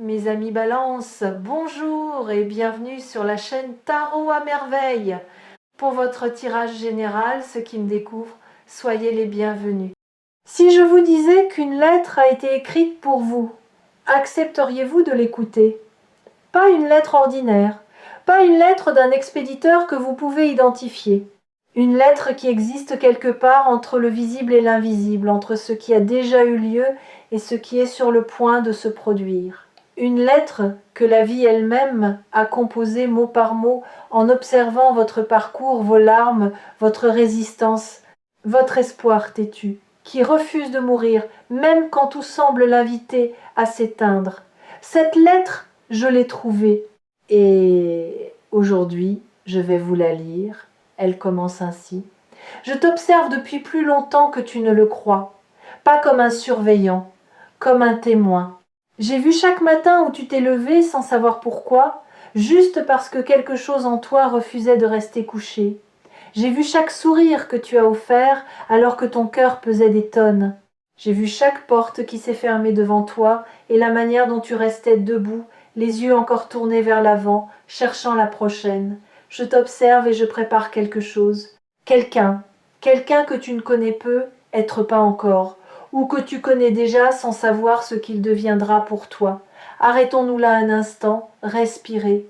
Mes amis Balance, bonjour et bienvenue sur la chaîne Tarot à merveille. Pour votre tirage général, ceux qui me découvrent, soyez les bienvenus. Si je vous disais qu'une lettre a été écrite pour vous, accepteriez-vous de l'écouter? Pas une lettre ordinaire, pas une lettre d'un expéditeur que vous pouvez identifier. Une lettre qui existe quelque part entre le visible et l'invisible, entre ce qui a déjà eu lieu et ce qui est sur le point de se produire. Une lettre que la vie elle-même a composée mot par mot en observant votre parcours, vos larmes, votre résistance, votre espoir têtu, qui refuse de mourir, même quand tout semble l'inviter à s'éteindre. Cette lettre, je l'ai trouvée, et aujourd'hui, je vais vous la lire. Elle commence ainsi. Je t'observe depuis plus longtemps que tu ne le crois, pas comme un surveillant, comme un témoin. J'ai vu chaque matin où tu t'es levé sans savoir pourquoi, juste parce que quelque chose en toi refusait de rester couché. J'ai vu chaque sourire que tu as offert alors que ton cœur pesait des tonnes. J'ai vu chaque porte qui s'est fermée devant toi et la manière dont tu restais debout, les yeux encore tournés vers l'avant, cherchant la prochaine. Je t'observe et je prépare quelque chose. Quelqu'un que tu ne connais peu, être pas encore, ou que tu connais déjà sans savoir ce qu'il deviendra pour toi. Arrêtons-nous là un instant, respirez.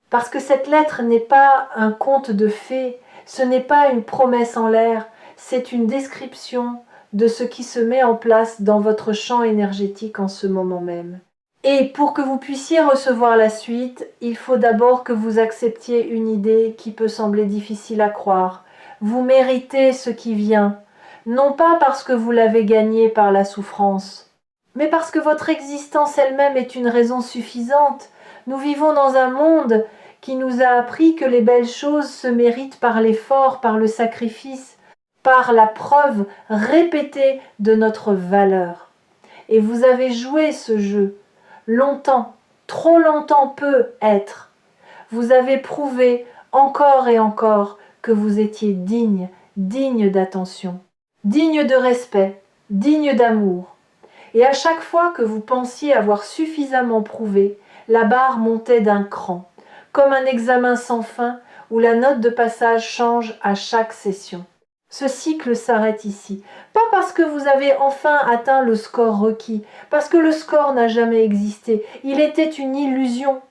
Parce que cette lettre n'est pas un conte de fées, ce n'est pas une promesse en l'air, c'est une description de ce qui se met en place dans votre champ énergétique en ce moment même. Et pour que vous puissiez recevoir la suite, il faut d'abord que vous acceptiez une idée qui peut sembler difficile à croire. Vous méritez ce qui vient, non pas parce que vous l'avez gagné par la souffrance, mais parce que votre existence elle-même est une raison suffisante. Nous vivons dans un monde qui nous a appris que les belles choses se méritent par l'effort, par le sacrifice, par la preuve répétée de notre valeur. Et vous avez joué ce jeu. Longtemps, trop longtemps peut être. Vous avez prouvé encore et encore que vous étiez digne, digne d'attention, digne de respect, digne d'amour. Et à chaque fois que vous pensiez avoir suffisamment prouvé, la barre montait d'un cran, comme un examen sans fin où la note de passage change à chaque session. Ce cycle s'arrête ici, pas parce que vous avez enfin atteint le score requis, parce que le score n'a jamais existé, il était une illusion,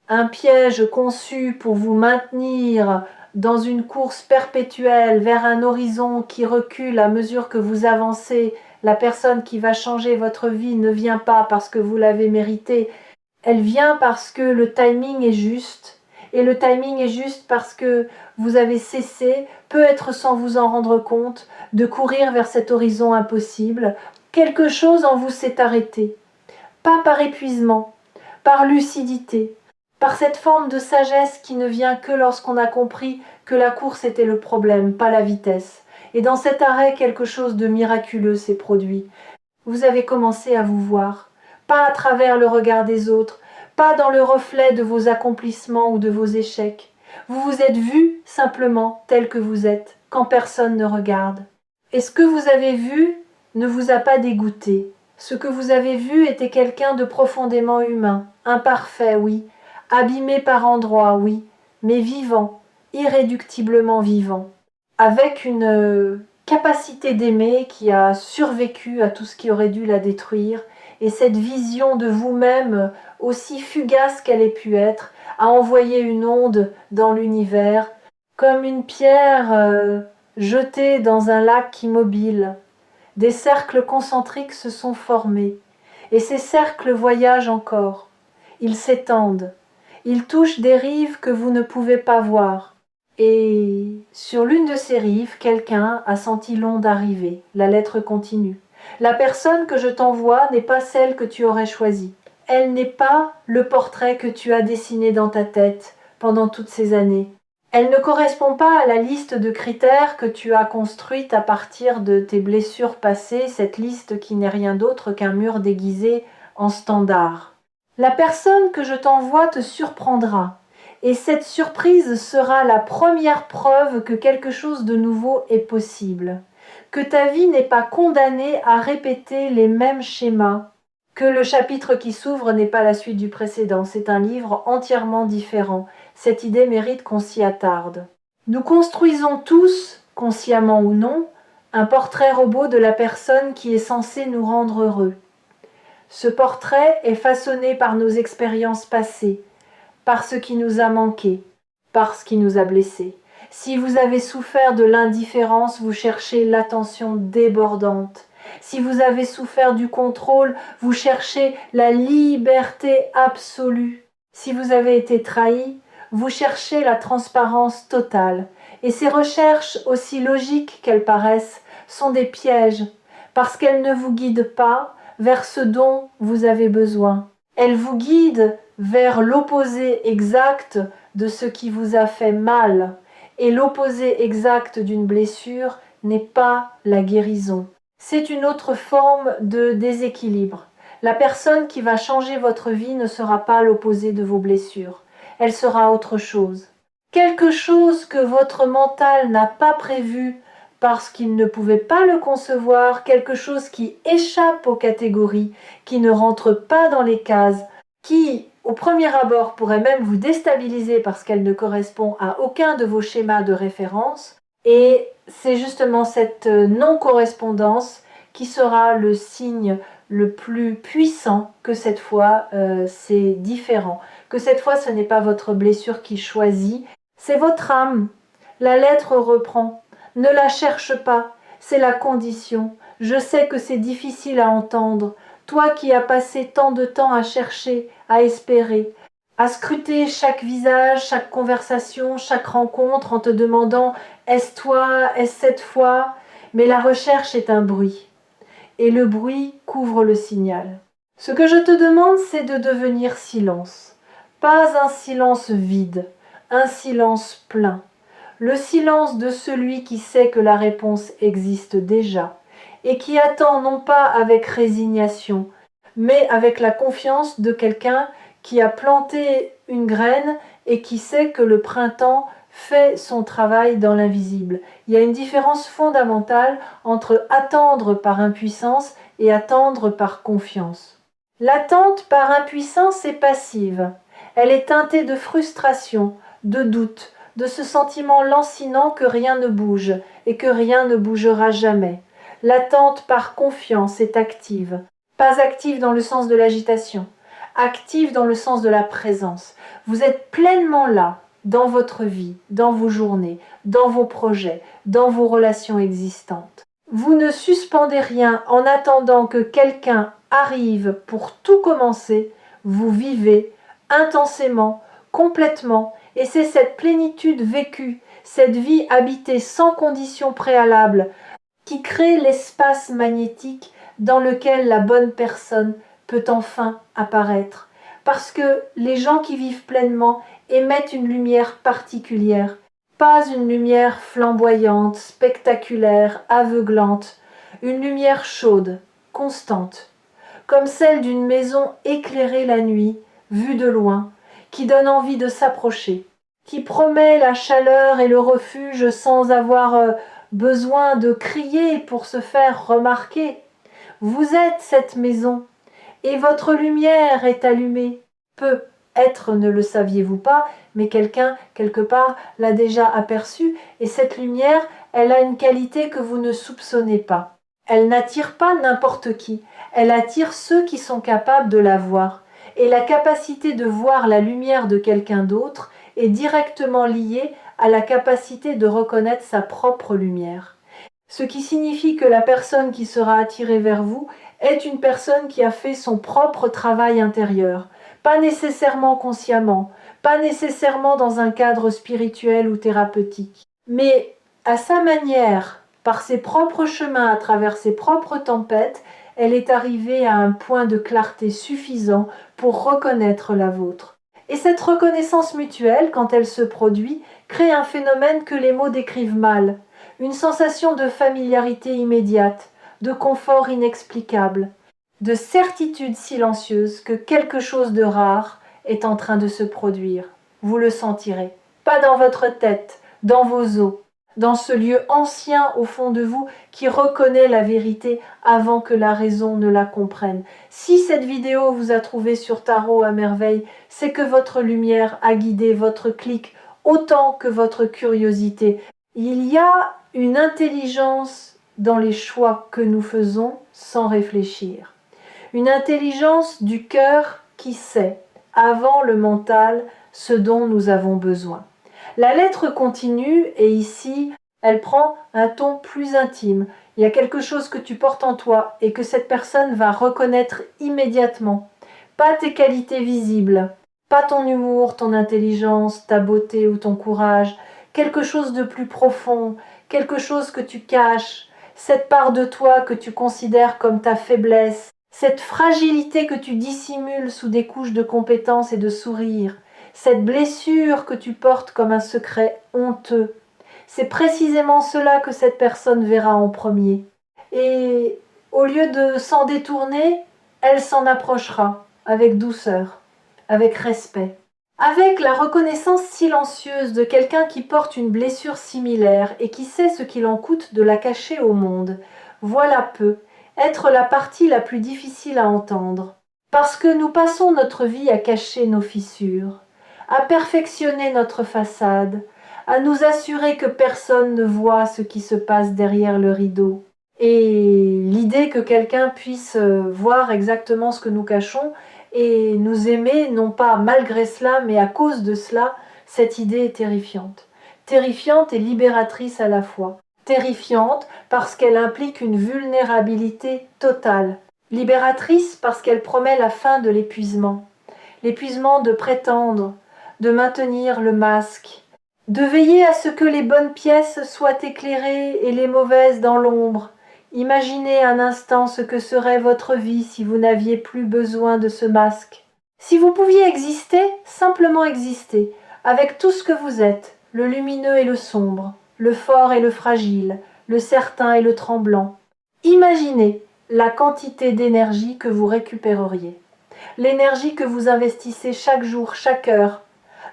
un piège conçu pour vous maintenir dans une course perpétuelle vers un horizon qui recule à mesure que vous avancez. La personne qui va changer votre vie ne vient pas parce que vous l'avez mérité, elle vient parce que le timing est juste. Et le timing est juste parce que vous avez cessé, peut-être sans vous en rendre compte, de courir vers cet horizon impossible. Quelque chose en vous s'est arrêté. Pas par épuisement, par lucidité, par cette forme de sagesse qui ne vient que lorsqu'on a compris que la course était le problème, pas la vitesse. Et dans cet arrêt, quelque chose de miraculeux s'est produit. Vous avez commencé à vous voir, pas à travers le regard des autres, pas dans le reflet de vos accomplissements ou de vos échecs. Vous vous êtes vu simplement tel que vous êtes, quand personne ne regarde. Et ce que vous avez vu ne vous a pas dégoûté. Ce que vous avez vu était quelqu'un de profondément humain, imparfait, oui, abîmé par endroits, oui, mais vivant, irréductiblement vivant, avec une capacité d'aimer qui a survécu à tout ce qui aurait dû la détruire, et cette vision de vous-même, aussi fugace qu'elle ait pu être, a envoyé une onde dans l'univers, comme une pierre jetée dans un lac immobile. Des cercles concentriques se sont formés, et ces cercles voyagent encore. Ils s'étendent, ils touchent des rives que vous ne pouvez pas voir. Et sur l'une de ces rives, quelqu'un a senti l'onde arriver. La lettre continue. La personne que je t'envoie n'est pas celle que tu aurais choisie. Elle n'est pas le portrait que tu as dessiné dans ta tête pendant toutes ces années. Elle ne correspond pas à la liste de critères que tu as construite à partir de tes blessures passées, cette liste qui n'est rien d'autre qu'un mur déguisé en standard. La personne que je t'envoie te surprendra. Et cette surprise sera la première preuve que quelque chose de nouveau est possible, que ta vie n'est pas condamnée à répéter les mêmes schémas, que le chapitre qui s'ouvre n'est pas la suite du précédent, c'est un livre entièrement différent. Cette idée mérite qu'on s'y attarde. Nous construisons tous, consciemment ou non, un portrait robot de la personne qui est censée nous rendre heureux. Ce portrait est façonné par nos expériences passées, par ce qui nous a manqué, par ce qui nous a blessés. Si vous avez souffert de l'indifférence, vous cherchez l'attention débordante. Si vous avez souffert du contrôle, vous cherchez la liberté absolue. Si vous avez été trahi, vous cherchez la transparence totale. Et ces recherches, aussi logiques qu'elles paraissent, sont des pièges, parce qu'elles ne vous guident pas vers ce dont vous avez besoin. Elles vous guident vers l'opposé exact de ce qui vous a fait mal. Et l'opposé exact d'une blessure n'est pas la guérison. C'est une autre forme de déséquilibre. La personne qui va changer votre vie ne sera pas l'opposé de vos blessures. Elle sera autre chose. Quelque chose que votre mental n'a pas prévu parce qu'il ne pouvait pas le concevoir, quelque chose qui échappe aux catégories, qui ne rentre pas dans les cases, qui, au premier abord, pourrait même vous déstabiliser parce qu'elle ne correspond à aucun de vos schémas de référence. Et c'est justement cette non-correspondance qui sera le signe le plus puissant que cette fois c'est différent, que cette fois ce n'est pas votre blessure qui choisit, c'est votre âme. La lettre reprend. Ne la cherche pas, c'est la condition. Je sais que c'est difficile à entendre. Toi qui as passé tant de temps à chercher, à espérer, à scruter chaque visage, chaque conversation, chaque rencontre en te demandant « est-ce toi, est-ce cette fois ?» Mais la recherche est un bruit. Et le bruit couvre le signal. Ce que je te demande, c'est de devenir silence. Pas un silence vide, un silence plein. Le silence de celui qui sait que la réponse existe déjà et qui attend non pas avec résignation, mais avec la confiance de quelqu'un qui a planté une graine et qui sait que le printemps fait son travail dans l'invisible. Il y a une différence fondamentale entre attendre par impuissance et attendre par confiance. L'attente par impuissance est passive. Elle est teintée de frustration, de doute, de ce sentiment lancinant que rien ne bouge et que rien ne bougera jamais. L'attente par confiance est active, pas active dans le sens de l'agitation, active dans le sens de la présence. Vous êtes pleinement là, dans votre vie, dans vos journées, dans vos projets, dans vos relations existantes. Vous ne suspendez rien en attendant que quelqu'un arrive pour tout commencer. Vous vivez intensément, complètement, et c'est cette plénitude vécue, cette vie habitée sans conditions préalables, qui crée l'espace magnétique dans lequel la bonne personne peut enfin apparaître. Parce que les gens qui vivent pleinement émettent une lumière particulière, pas une lumière flamboyante, spectaculaire, aveuglante, une lumière chaude, constante, comme celle d'une maison éclairée la nuit, vue de loin, qui donne envie de s'approcher, qui promet la chaleur et le refuge sans avoir besoin de crier pour se faire remarquer. Vous êtes cette maison, et votre lumière est allumée. Peut-être ne le saviez-vous pas, mais quelqu'un, quelque part, l'a déjà aperçue, et cette lumière, elle a une qualité que vous ne soupçonnez pas. Elle n'attire pas n'importe qui, elle attire ceux qui sont capables de la voir. Et la capacité de voir la lumière de quelqu'un d'autre est directement liée à la capacité de reconnaître sa propre lumière. Ce qui signifie que la personne qui sera attirée vers vous est une personne qui a fait son propre travail intérieur, pas nécessairement consciemment, pas nécessairement dans un cadre spirituel ou thérapeutique, mais à sa manière, par ses propres chemins, à travers ses propres tempêtes, elle est arrivée à un point de clarté suffisant pour reconnaître la vôtre. Et cette reconnaissance mutuelle, quand elle se produit, crée un phénomène que les mots décrivent mal, une sensation de familiarité immédiate, de confort inexplicable, de certitude silencieuse que quelque chose de rare est en train de se produire. Vous le sentirez, pas dans votre tête, dans vos os, dans ce lieu ancien au fond de vous qui reconnaît la vérité avant que la raison ne la comprenne. Si cette vidéo vous a trouvé sur Tarot à merveille, c'est que votre lumière a guidé votre clic autant que votre curiosité. Il y a une intelligence dans les choix que nous faisons sans réfléchir. Une intelligence du cœur qui sait, avant le mental, ce dont nous avons besoin. La lettre continue et ici, elle prend un ton plus intime. Il y a quelque chose que tu portes en toi et que cette personne va reconnaître immédiatement. Pas tes qualités visibles, pas ton humour, ton intelligence, ta beauté ou ton courage, quelque chose de plus profond, quelque chose que tu caches, cette part de toi que tu considères comme ta faiblesse, cette fragilité que tu dissimules sous des couches de compétence et de sourire, cette blessure que tu portes comme un secret honteux. C'est précisément cela que cette personne verra en premier. Et au lieu de s'en détourner, elle s'en approchera avec douceur, avec respect, avec la reconnaissance silencieuse de quelqu'un qui porte une blessure similaire et qui sait ce qu'il en coûte de la cacher au monde. Voilà peu, être la partie la plus difficile à entendre. Parce que nous passons notre vie à cacher nos fissures, à perfectionner notre façade, à nous assurer que personne ne voit ce qui se passe derrière le rideau. Et l'idée que quelqu'un puisse voir exactement ce que nous cachons et nous aimer, non pas malgré cela, mais à cause de cela, cette idée est terrifiante. Terrifiante et libératrice à la fois. Terrifiante parce qu'elle implique une vulnérabilité totale. Libératrice parce qu'elle promet la fin de l'épuisement. L'épuisement de prétendre, de maintenir le masque, de veiller à ce que les bonnes pièces soient éclairées et les mauvaises dans l'ombre. Imaginez un instant ce que serait votre vie si vous n'aviez plus besoin de ce masque. Si vous pouviez exister, simplement exister, avec tout ce que vous êtes, le lumineux et le sombre, le fort et le fragile, le certain et le tremblant. Imaginez la quantité d'énergie que vous récupéreriez. L'énergie que vous investissez chaque jour, chaque heure,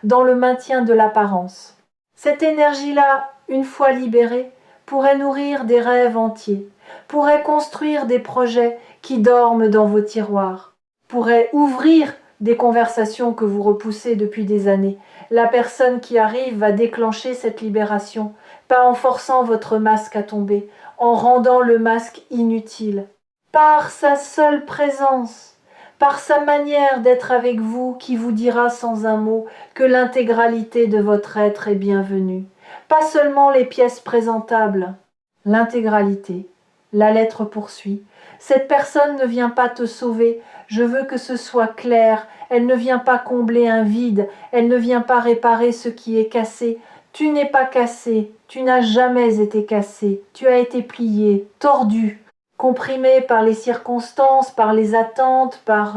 dans le maintien de l'apparence. Cette énergie-là, une fois libérée, pourrait nourrir des rêves entiers, pourrait construire des projets qui dorment dans vos tiroirs, pourrait ouvrir des conversations que vous repoussez depuis des années. La personne qui arrive va déclencher cette libération, pas en forçant votre masque à tomber, en rendant le masque inutile, par sa seule présence, par sa manière d'être avec vous qui vous dira sans un mot que l'intégralité de votre être est bienvenue. Pas seulement les pièces présentables, l'intégralité. La lettre poursuit. Cette personne ne vient pas te sauver, je veux que ce soit clair, elle ne vient pas combler un vide, elle ne vient pas réparer ce qui est cassé. Tu n'es pas cassé, tu n'as jamais été cassé, tu as été plié, tordu, comprimé par les circonstances, par les attentes, par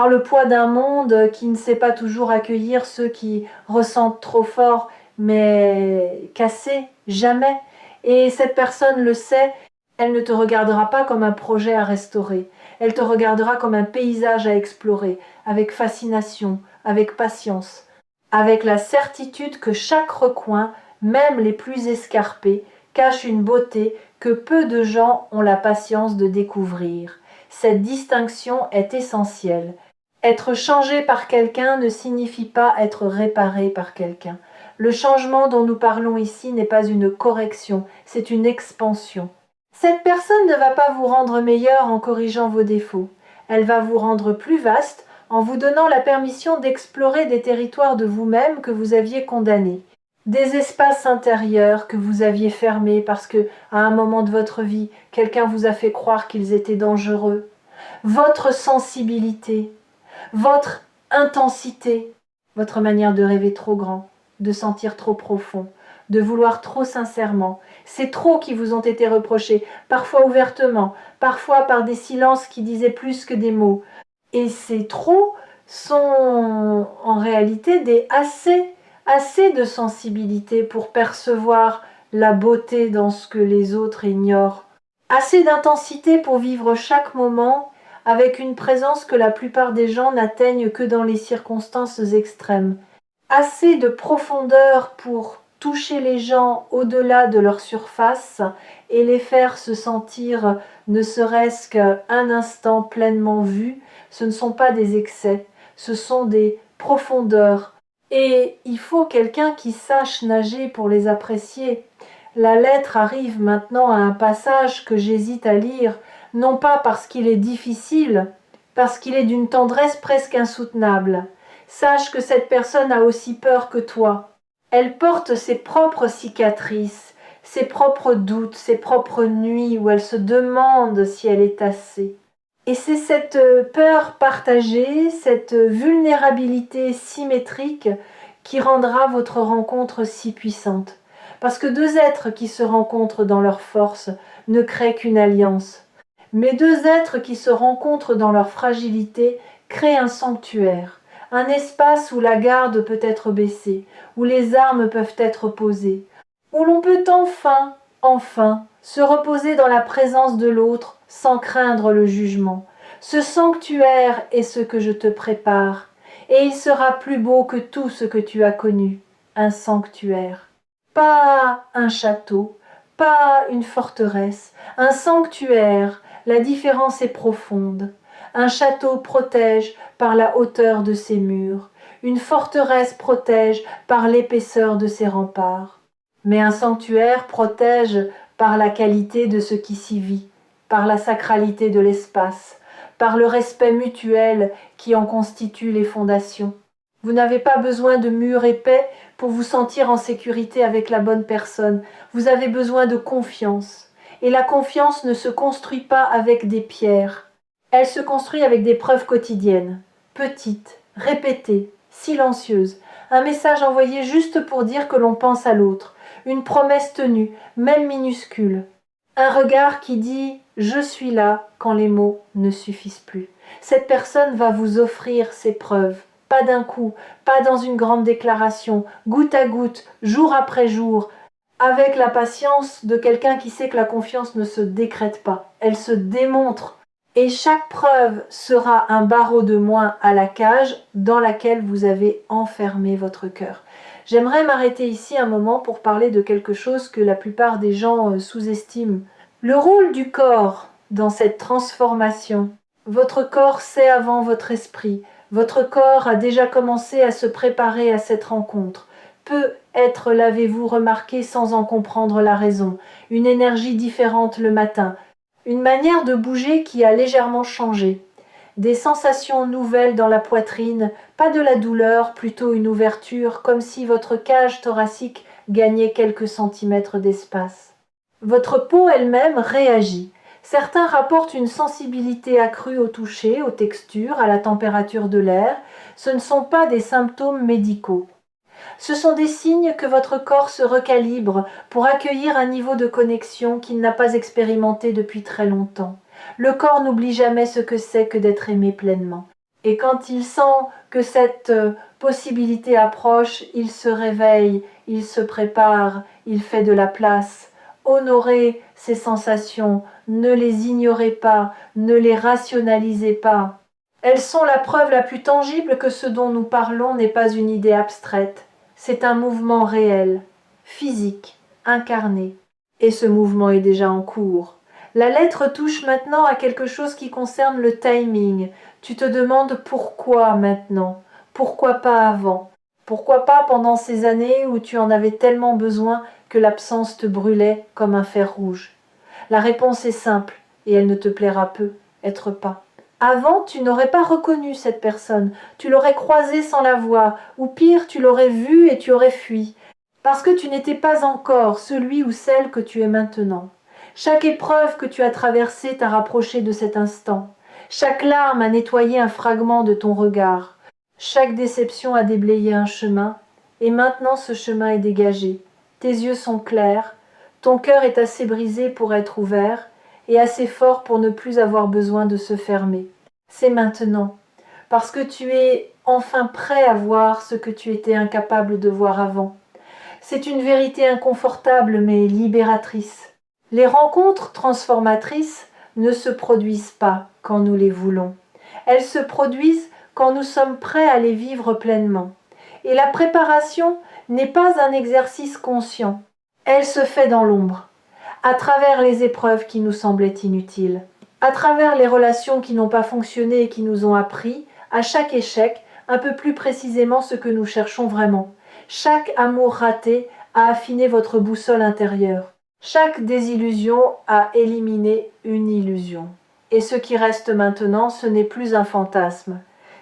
le poids d'un monde qui ne sait pas toujours accueillir ceux qui ressentent trop fort, mais cassé, jamais. Et cette personne le sait, elle ne te regardera pas comme un projet à restaurer, elle te regardera comme un paysage à explorer, avec fascination, avec patience, avec la certitude que chaque recoin, même les plus escarpés, cache une beauté que peu de gens ont la patience de découvrir. Cette distinction est essentielle. Être changé par quelqu'un ne signifie pas être réparé par quelqu'un. Le changement dont nous parlons ici n'est pas une correction, c'est une expansion. Cette personne ne va pas vous rendre meilleur en corrigeant vos défauts. Elle va vous rendre plus vaste en vous donnant la permission d'explorer des territoires de vous-même que vous aviez condamnés. Des espaces intérieurs que vous aviez fermés parce que, à un moment de votre vie, quelqu'un vous a fait croire qu'ils étaient dangereux. Votre sensibilité, votre intensité, votre manière de rêver trop grand, de sentir trop profond, de vouloir trop sincèrement. C'est trop qui vous ont été reprochés, parfois ouvertement, parfois par des silences qui disaient plus que des mots. Et ces trop sont en réalité des assez de sensibilité pour percevoir la beauté dans ce que les autres ignorent. Assez d'intensité pour vivre chaque moment avec une présence que la plupart des gens n'atteignent que dans les circonstances extrêmes. Assez de profondeur pour toucher les gens au-delà de leur surface et les faire se sentir ne serait-ce qu'un instant pleinement vus, ce ne sont pas des excès, ce sont des profondeurs. Et il faut quelqu'un qui sache nager pour les apprécier. La lettre arrive maintenant à un passage que j'hésite à lire, non pas parce qu'il est difficile, parce qu'il est d'une tendresse presque insoutenable. Sache que cette personne a aussi peur que toi. Elle porte ses propres cicatrices, ses propres doutes, ses propres nuits où elle se demande si elle est assez. Et c'est cette peur partagée, cette vulnérabilité symétrique qui rendra votre rencontre si puissante. Parce que deux êtres qui se rencontrent dans leur force ne créent qu'une alliance. Mais deux êtres qui se rencontrent dans leur fragilité créent un sanctuaire, un espace où la garde peut être baissée, où les armes peuvent être posées, où l'on peut enfin, se reposer dans la présence de l'autre sans craindre le jugement. Ce sanctuaire est ce que je te prépare, et il sera plus beau que tout ce que tu as connu, un sanctuaire. Pas un château, pas une forteresse, un sanctuaire, la différence est profonde. Un château protège par la hauteur de ses murs, une forteresse protège par l'épaisseur de ses remparts. Mais un sanctuaire protège par la qualité de ce qui s'y vit, par la sacralité de l'espace, par le respect mutuel qui en constitue les fondations. Vous n'avez pas besoin de murs épais pour vous sentir en sécurité avec la bonne personne. Vous avez besoin de confiance. Et la confiance ne se construit pas avec des pierres. Elle se construit avec des preuves quotidiennes, petites, répétées, silencieuses. Un message envoyé juste pour dire que l'on pense à l'autre. Une promesse tenue, même minuscule. Un regard qui dit « je suis là » quand les mots ne suffisent plus. Cette personne va vous offrir ses preuves. Pas d'un coup, pas dans une grande déclaration, goutte à goutte, jour après jour, avec la patience de quelqu'un qui sait que la confiance ne se décrète pas, elle se démontre. Et chaque preuve sera un barreau de moins à la cage dans laquelle vous avez enfermé votre cœur. J'aimerais m'arrêter ici un moment pour parler de quelque chose que la plupart des gens sous-estiment. Le rôle du corps dans cette transformation. Votre corps sait avant votre esprit. Votre corps a déjà commencé à se préparer à cette rencontre. Peut-être l'avez-vous remarqué sans en comprendre la raison. Une énergie différente le matin. Une manière de bouger qui a légèrement changé. Des sensations nouvelles dans la poitrine, pas de la douleur, plutôt une ouverture, comme si votre cage thoracique gagnait quelques centimètres d'espace. Votre peau elle-même réagit. Certains rapportent une sensibilité accrue au toucher, aux textures, à la température de l'air. Ce ne sont pas des symptômes médicaux. Ce sont des signes que votre corps se recalibre pour accueillir un niveau de connexion qu'il n'a pas expérimenté depuis très longtemps. Le corps n'oublie jamais ce que c'est que d'être aimé pleinement. Et quand il sent que cette possibilité approche, il se réveille, il se prépare, il fait de la place. Honorez ces sensations, ne les ignorez pas, ne les rationalisez pas. Elles sont la preuve la plus tangible que ce dont nous parlons n'est pas une idée abstraite. C'est un mouvement réel, physique, incarné. Et ce mouvement est déjà en cours. La lettre touche maintenant à quelque chose qui concerne le timing. Tu te demandes pourquoi maintenant? Pourquoi pas avant? Pourquoi pas pendant ces années où tu en avais tellement besoin que l'absence te brûlait comme un fer rouge? La réponse est simple, et elle ne te plaira peu, être pas. Avant, tu n'aurais pas reconnu cette personne, tu l'aurais croisée sans la voir, ou pire, tu l'aurais vue et tu aurais fui, parce que tu n'étais pas encore celui ou celle que tu es maintenant. Chaque épreuve que tu as traversée t'a rapproché de cet instant. Chaque larme a nettoyé un fragment de ton regard. Chaque déception a déblayé un chemin, et maintenant ce chemin est dégagé. Tes yeux sont clairs, ton cœur est assez brisé pour être ouvert, et assez fort pour ne plus avoir besoin de se fermer. C'est maintenant, parce que tu es enfin prêt à voir ce que tu étais incapable de voir avant. C'est une vérité inconfortable mais libératrice. Les rencontres transformatrices ne se produisent pas quand nous les voulons. Elles se produisent quand nous sommes prêts à les vivre pleinement. Et la préparation, n'est pas un exercice conscient. Elle se fait dans l'ombre, à travers les épreuves qui nous semblaient inutiles, à travers les relations qui n'ont pas fonctionné et qui nous ont appris, à chaque échec, un peu plus précisément ce que nous cherchons vraiment. Chaque amour raté a affiné votre boussole intérieure. Chaque désillusion a éliminé une illusion. Et ce qui reste maintenant, ce n'est plus un fantasme.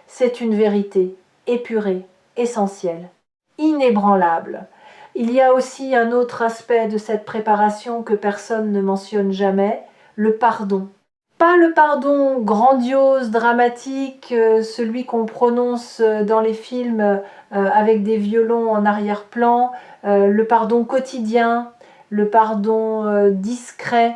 C'est une vérité, épurée, essentielle, inébranlable. Il y a aussi un autre aspect de cette préparation que personne ne mentionne jamais, le pardon. Pas le pardon grandiose, dramatique, celui qu'on prononce dans les films avec des violons en arrière-plan, le pardon quotidien, le pardon discret,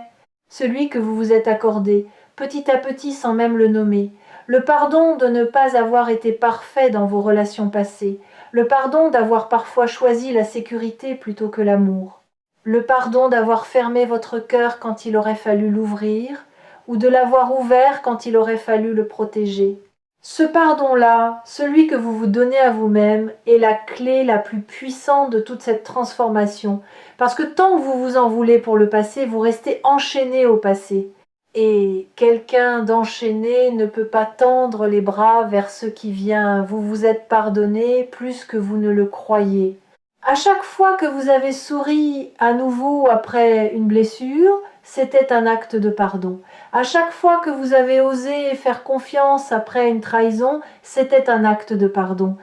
celui que vous vous êtes accordé, petit à petit sans même le nommer. Le pardon de ne pas avoir été parfait dans vos relations passées, le pardon d'avoir parfois choisi la sécurité plutôt que l'amour, le pardon d'avoir fermé votre cœur quand il aurait fallu l'ouvrir, ou de l'avoir ouvert quand il aurait fallu le protéger. Ce pardon-là, celui que vous vous donnez à vous-même, est la clé la plus puissante de toute cette transformation, parce que tant que vous vous en voulez pour le passé, vous restez enchaîné au passé. Et quelqu'un d'enchaîné ne peut pas tendre les bras vers ce qui vient. Vous vous êtes pardonné plus que vous ne le croyez. À chaque fois que vous avez souri à nouveau après une blessure, c'était un acte de pardon. À chaque fois que vous avez osé faire confiance après une trahison, c'était un acte de pardon.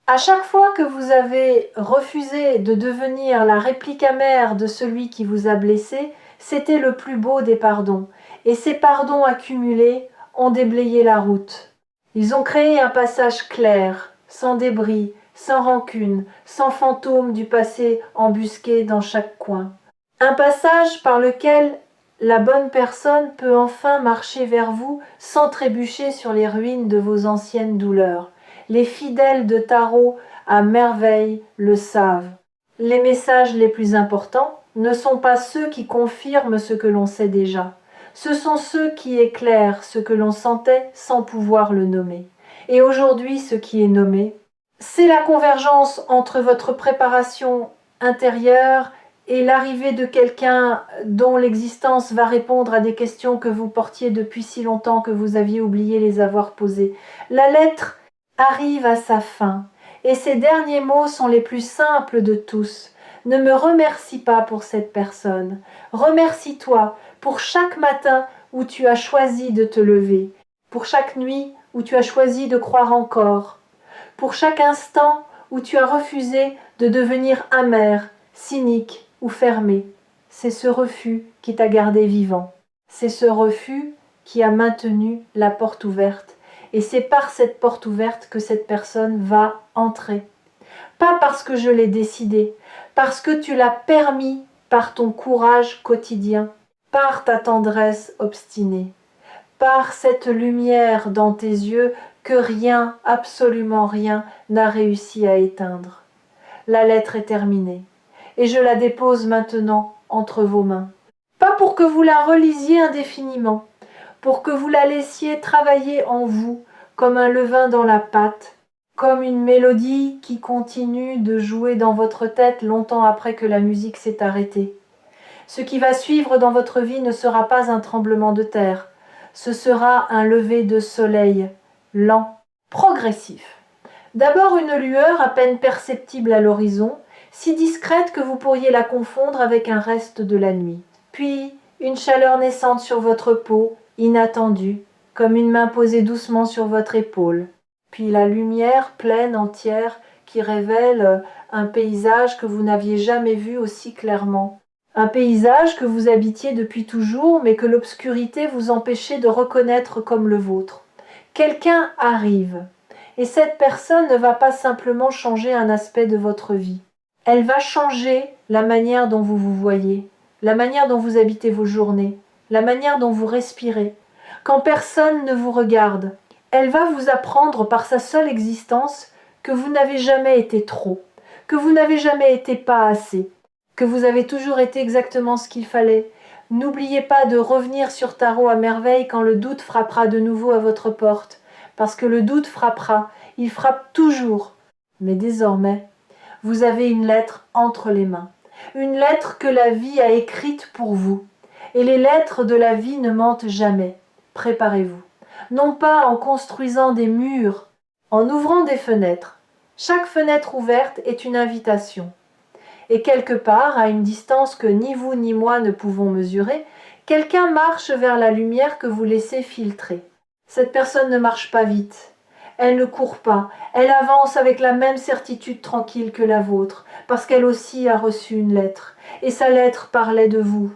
À chaque fois que vous avez refusé de devenir la réplique amère de celui qui vous a blessé, c'était le plus beau des pardons. Et ces pardons accumulés ont déblayé la route. Ils ont créé un passage clair, sans débris, sans rancune, sans fantôme du passé embusqué dans chaque coin. Un passage par lequel la bonne personne peut enfin marcher vers vous sans trébucher sur les ruines de vos anciennes douleurs. Les fidèles de tarot à merveille le savent. Les messages les plus importants ne sont pas ceux qui confirment ce que l'on sait déjà. Ce sont ceux qui éclairent ce que l'on sentait sans pouvoir le nommer. Et aujourd'hui, ce qui est nommé, c'est la convergence entre votre préparation intérieure et l'arrivée de quelqu'un dont l'existence va répondre à des questions que vous portiez depuis si longtemps que vous aviez oublié les avoir posées. La lettre arrive à sa fin, et ses derniers mots sont les plus simples de tous. Ne me remercie pas pour cette personne. Remercie-toi pour chaque matin où tu as choisi de te lever, pour chaque nuit où tu as choisi de croire encore, pour chaque instant où tu as refusé de devenir amer, cynique ou fermé. C'est ce refus qui t'a gardé vivant. C'est ce refus qui a maintenu la porte ouverte. Et c'est par cette porte ouverte que cette personne va entrer. Pas parce que je l'ai décidé, parce que tu l'as permis par ton courage quotidien, par ta tendresse obstinée, par cette lumière dans tes yeux que rien, absolument rien, n'a réussi à éteindre. La lettre est terminée, et je la dépose maintenant entre vos mains. Pas pour que vous la relisiez indéfiniment, pour que vous la laissiez travailler en vous, comme un levain dans la pâte, comme une mélodie qui continue de jouer dans votre tête longtemps après que la musique s'est arrêtée. Ce qui va suivre dans votre vie ne sera pas un tremblement de terre, ce sera un lever de soleil, lent, progressif. D'abord une lueur à peine perceptible à l'horizon, si discrète que vous pourriez la confondre avec un reste de la nuit. Puis une chaleur naissante sur votre peau, inattendue, comme une main posée doucement sur votre épaule. Puis la lumière pleine, entière, qui révèle un paysage que vous n'aviez jamais vu aussi clairement. Un paysage que vous habitiez depuis toujours, mais que l'obscurité vous empêchait de reconnaître comme le vôtre. Quelqu'un arrive, et cette personne ne va pas simplement changer un aspect de votre vie. Elle va changer la manière dont vous vous voyez, la manière dont vous habitez vos journées, la manière dont vous respirez. Quand personne ne vous regarde, elle va vous apprendre par sa seule existence que vous n'avez jamais été trop, que vous n'avez jamais été pas assez, que vous avez toujours été exactement ce qu'il fallait. N'oubliez pas de revenir sur Tarot à merveille quand le doute frappera de nouveau à votre porte, parce que le doute frappera, il frappe toujours. Mais désormais, vous avez une lettre entre les mains. Une lettre que la vie a écrite pour vous. Et les lettres de la vie ne mentent jamais. Préparez-vous. Non pas en construisant des murs, en ouvrant des fenêtres. Chaque fenêtre ouverte est une invitation. Et quelque part, à une distance que ni vous ni moi ne pouvons mesurer, quelqu'un marche vers la lumière que vous laissez filtrer. Cette personne ne marche pas vite. Elle ne court pas. Elle avance avec la même certitude tranquille que la vôtre, parce qu'elle aussi a reçu une lettre. Et sa lettre parlait de vous.